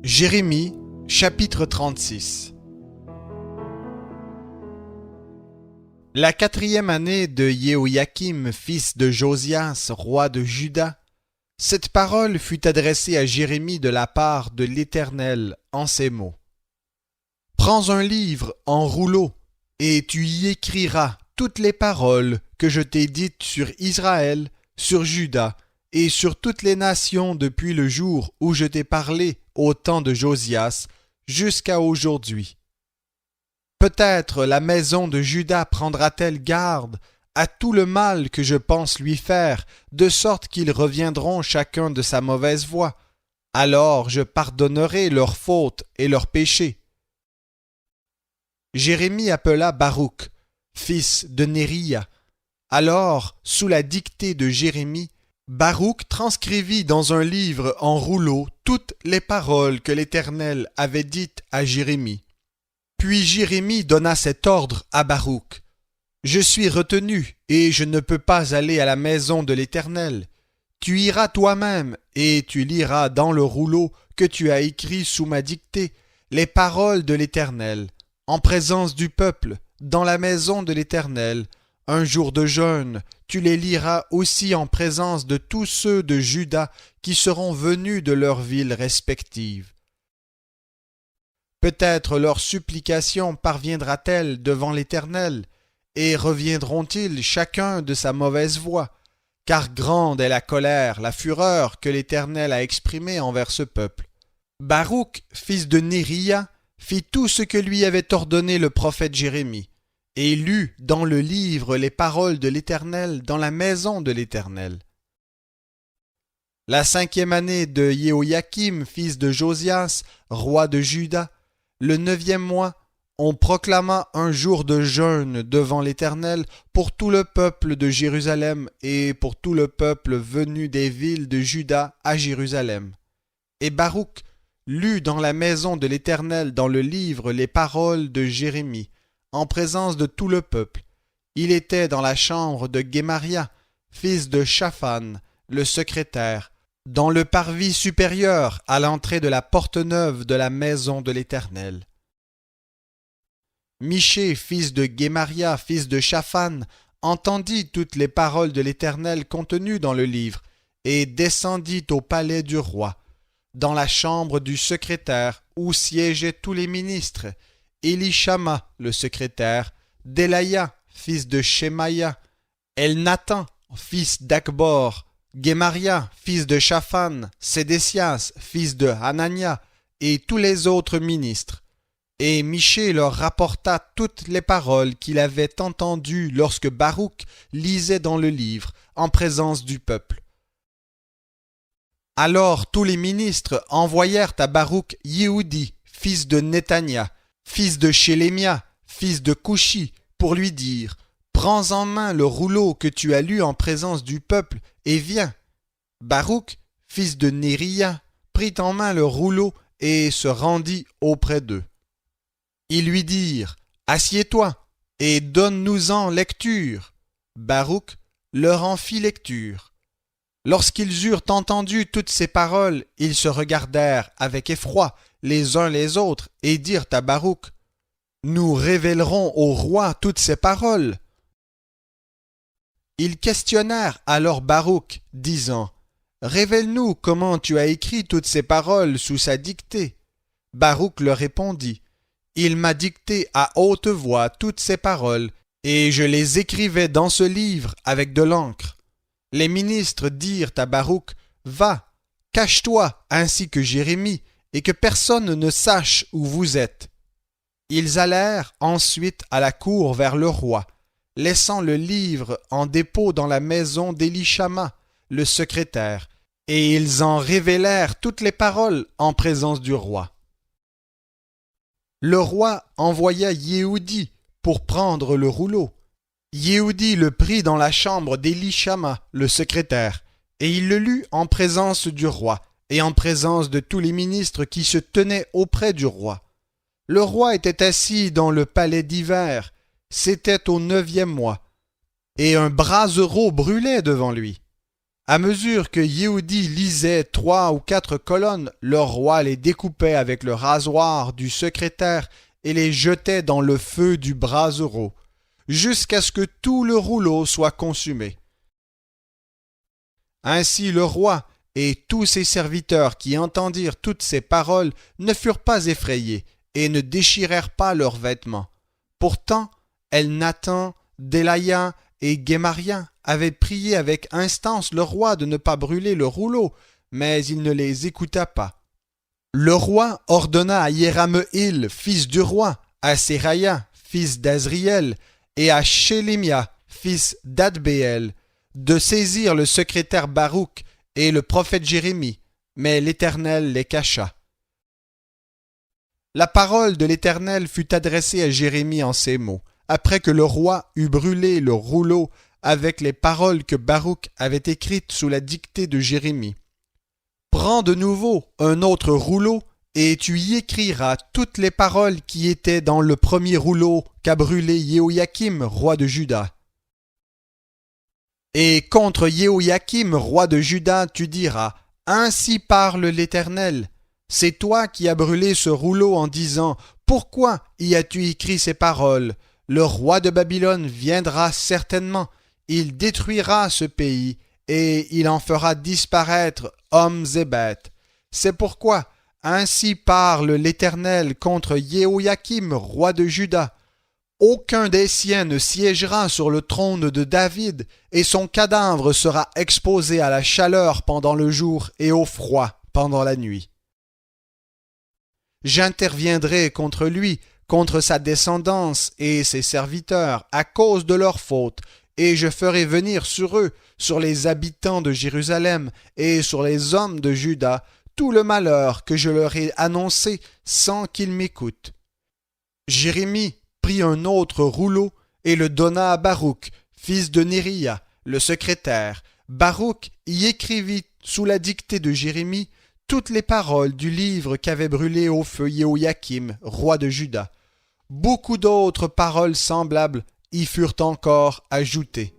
Jérémie, chapitre 36. La 4e année de Jéhoïakim, fils de Josias, roi de Juda, cette parole fut adressée à Jérémie de la part de l'Éternel en ces mots. Prends un livre en rouleau, et tu y écriras toutes les paroles que je t'ai dites sur Israël, sur Juda, et sur toutes les nations depuis le jour où je t'ai parlé au temps de Josias, jusqu'à aujourd'hui. Peut-être la maison de Juda prendra-t-elle garde à tout le mal que je pense lui faire, de sorte qu'ils reviendront chacun de sa mauvaise voie. Alors je pardonnerai leurs fautes et leurs péchés. Jérémie appela Baruch, fils de Néria. Alors, sous la dictée de Jérémie, Baruch transcrivit dans un livre en rouleau toutes les paroles que l'Éternel avait dites à Jérémie. Puis Jérémie donna cet ordre à Baruch. Je suis retenu et je ne peux pas aller à la maison de l'Éternel. Tu iras toi-même et tu liras dans le rouleau que tu as écrit sous ma dictée les paroles de l'Éternel, en présence du peuple, dans la maison de l'Éternel. Un jour de jeûne, tu les liras aussi en présence de tous ceux de Juda qui seront venus de leurs villes respectives. Peut-être leur supplication parviendra-t-elle devant l'Éternel, et reviendront-ils chacun de sa mauvaise voie, car grande est la colère, la fureur que l'Éternel a exprimée envers ce peuple. Baruch, fils de Néria, fit tout ce que lui avait ordonné le prophète Jérémie, et lut dans le livre les paroles de l'Éternel dans la maison de l'Éternel. La 5e année de Jéhoïakim, fils de Josias, roi de Juda, le 9e mois, on proclama un jour de jeûne devant l'Éternel pour tout le peuple de Jérusalem et pour tout le peuple venu des villes de Juda à Jérusalem. Et Baruch lut dans la maison de l'Éternel dans le livre les paroles de Jérémie, en présence de tout le peuple. Il était dans la chambre de Guémaria, fils de Shaphan, le secrétaire, dans le parvis supérieur à l'entrée de la porte neuve de la maison de l'Éternel. Michée, fils de Guémaria, fils de Shaphan, entendit toutes les paroles de l'Éternel contenues dans le livre, et descendit au palais du roi, dans la chambre du secrétaire où siégeaient tous les ministres, Élishama, le secrétaire, Delaya, fils de Shemaïa, Elnathan, fils d'Akbor, Guémaria, fils de Shaphan, Sédécias, fils de Hanania, et tous les autres ministres. Et Michée leur rapporta toutes les paroles qu'il avait entendues lorsque Baruch lisait dans le livre, en présence du peuple. Alors tous les ministres envoyèrent à Baruch Yehudi, fils de Netania, fils de Shélémia, fils de Coushi, pour lui dire « Prends en main le rouleau que tu as lu en présence du peuple, et viens. » Baruch, fils de Néria, prit en main le rouleau et se rendit auprès d'eux. Ils lui dirent « Assieds-toi, et donne-nous-en lecture. » Baruch leur en fit lecture. Lorsqu'ils eurent entendu toutes ces paroles, ils se regardèrent avec effroi les uns les autres, et dirent à Baruch, « Nous révélerons au roi toutes ces paroles. » Ils questionnèrent alors Baruch, disant, « Révèle-nous comment tu as écrit toutes ces paroles sous sa dictée. » Baruch leur répondit, « Il m'a dicté à haute voix toutes ces paroles, et je les écrivais dans ce livre avec de l'encre. » Les ministres dirent à Baruch, « Va, cache-toi ainsi que Jérémie, et que personne ne sache où vous êtes. » Ils allèrent ensuite à la cour vers le roi, laissant le livre en dépôt dans la maison d'Élishama, le secrétaire, et ils en révélèrent toutes les paroles en présence du roi. Le roi envoya Yehudi pour prendre le rouleau. Yehudi le prit dans la chambre d'Élishama, le secrétaire, et il le lut en présence du roi et en présence de tous les ministres qui se tenaient auprès du roi. Le roi était assis dans le palais d'hiver, c'était au 9e mois, et un brasero brûlait devant lui. À mesure que Yehudi lisait 3 ou 4 colonnes, le roi les découpait avec le rasoir du secrétaire et les jetait dans le feu du brasereau, jusqu'à ce que tout le rouleau soit consumé. Ainsi le roi et tous ses serviteurs qui entendirent toutes ces paroles ne furent pas effrayés et ne déchirèrent pas leurs vêtements. Pourtant, Elnathan, Delaya et Guémaria avaient prié avec instance le roi de ne pas brûler le rouleau, mais il ne les écouta pas. Le roi ordonna à Yérameel, fils du roi, à Séraya, fils d'Azriel, et à Shélémia, fils d'Adbéel, de saisir le secrétaire Baruch et le prophète Jérémie, mais l'Éternel les cacha. La parole de l'Éternel fut adressée à Jérémie en ces mots, après que le roi eut brûlé le rouleau avec les paroles que Baruch avait écrites sous la dictée de Jérémie. Prends de nouveau un autre rouleau, et tu y écriras toutes les paroles qui étaient dans le premier rouleau qu'a brûlé Jéhoïakim, roi de Juda. Et contre Jéhoïakim, roi de Juda, tu diras, « Ainsi parle l'Éternel. C'est toi qui as brûlé ce rouleau en disant, « Pourquoi y as-tu écrit ces paroles? Le roi de Babylone viendra certainement, il détruira ce pays, et il en fera disparaître hommes et bêtes. C'est pourquoi, ainsi parle l'Éternel contre Jéhoïakim, roi de Juda. Aucun des siens ne siégera sur le trône de David, et son cadavre sera exposé à la chaleur pendant le jour et au froid pendant la nuit. J'interviendrai contre lui, contre sa descendance et ses serviteurs, à cause de leurs fautes, et je ferai venir sur eux, sur les habitants de Jérusalem et sur les hommes de Juda, tout le malheur que je leur ai annoncé sans qu'ils m'écoutent. » Jérémie prit un autre rouleau et le donna à Baruch, fils de Néria, le secrétaire. Baruch y écrivit sous la dictée de Jérémie toutes les paroles du livre qu'avait brûlé au feu Jéhoïakim, roi de Juda. Beaucoup d'autres paroles semblables y furent encore ajoutées.